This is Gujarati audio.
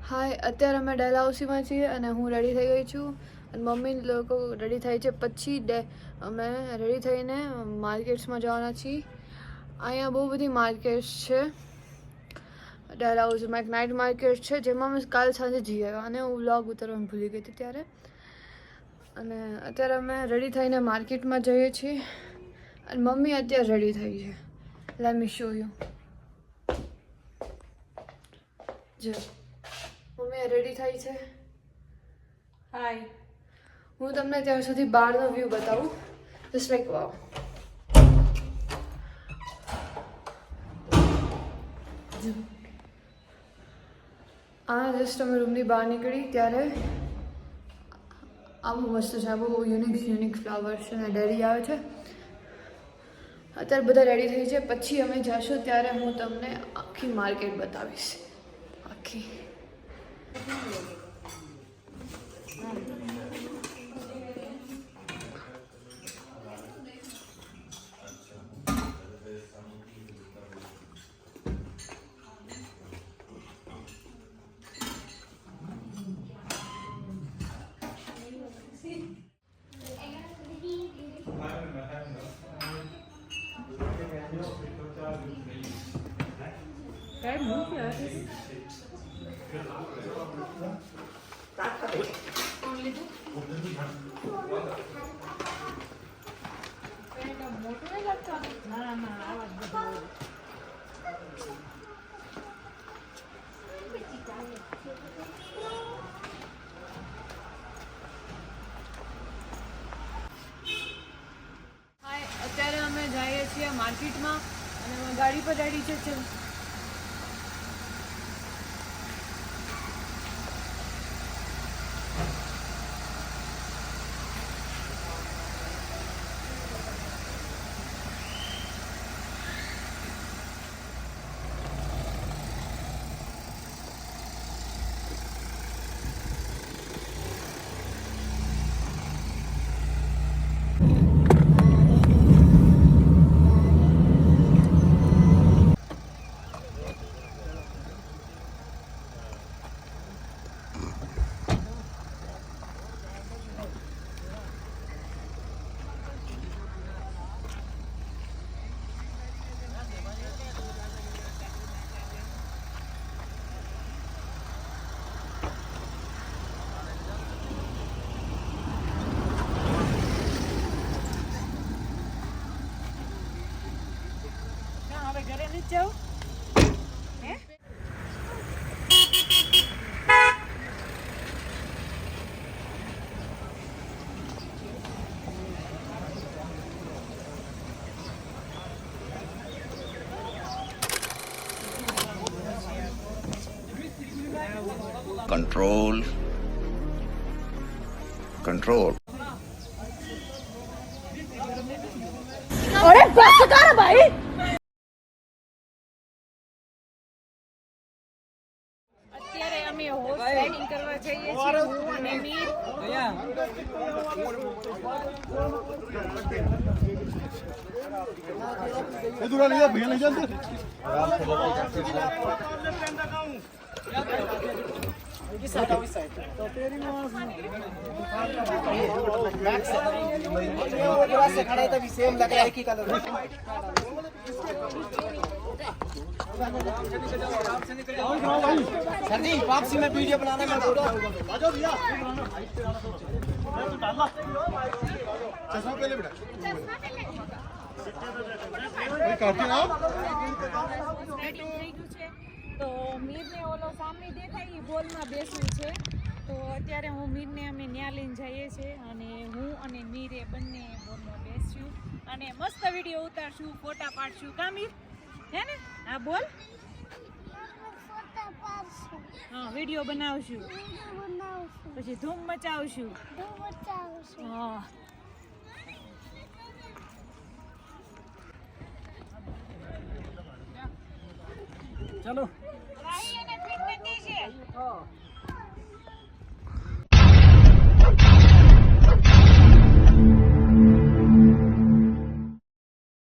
હાય, અત્યારે અમે ડેલહાઉસીમાં છીએ અને હું રેડી થઈ ગઈ છું અને મમ્મી લોકો રેડી થાય છે. પછી અમે રેડી થઈને માર્કેટ્સમાં જવાના છીએ. અહીંયા બહુ બધી માર્કેટ્સ છે. ડેલહાઉસીમાં એક નાઇટ માર્કેટ છે જેમાં અમે કાલ સાંજે જઈ આવ્યા અને હું વ્લોગ ઉતારવાનું ભૂલી ગઈ હતી ત્યારે. અને અત્યારે અમે રેડી થઈને માર્કેટમાં જઈએ છીએ અને મમ્મી અત્યારે રેડી થઈ છે. Let me show you. જો મમ્મી રેડી થઈ છે. હાય, હું તમને ત્યાં સુધી બહારનો વ્યૂ બતાવું. જસ્ટ લાઈક વાવ. આ જસ્ટ અમે રૂમની બહાર નીકળી ત્યારે આ બહુ મસ્ત છે. આ બહુ યુનિક ફ્લાવર છે અને ડેરી આવે છે. અત્યારે બધા રેડી થઈ છે. પછી અમે જઈશું ત્યારે હું તમને આખી માર્કેટ બતાવીશ. આખી અત્યારે અમે જઈએ છીએ માર્કેટમાં અને અમે ગાડી પર રેડી છે. ઘરે નથી જાવ? Control. અરે બસ કર ભાઈ. અત્યારે અમે હોર્સ રાઇડિંગ કરવા જઈએ છીએ હું અને મીર. ये दूरा ले जा भैया ले जा इस साइड तो तेरी आवाज मैक्स वो से खड़ा है तभी सेम लग रहा है कि कलर सर जी वापसी में वीडियो बनाना मैं फोटो आ जाओ भैया चश्मा पहले बेटा काटती ना તો મીરને ઓલો સામે દેખાય એ બોલમાં બેસવું છે. તો અત્યારે હું મીરને અમે ન્યા લઈને જઈએ છીએ અને હું અને મીરે બંને બોલમાં બેસ્યું અને મસ્ત વિડીયો ઉતારશું, ફોટા પાડશું. કા મીર? હે ને? હા બોલ. હા વિડીયો બનાવશું, પછી ધૂમ મચાવશું. હા चलो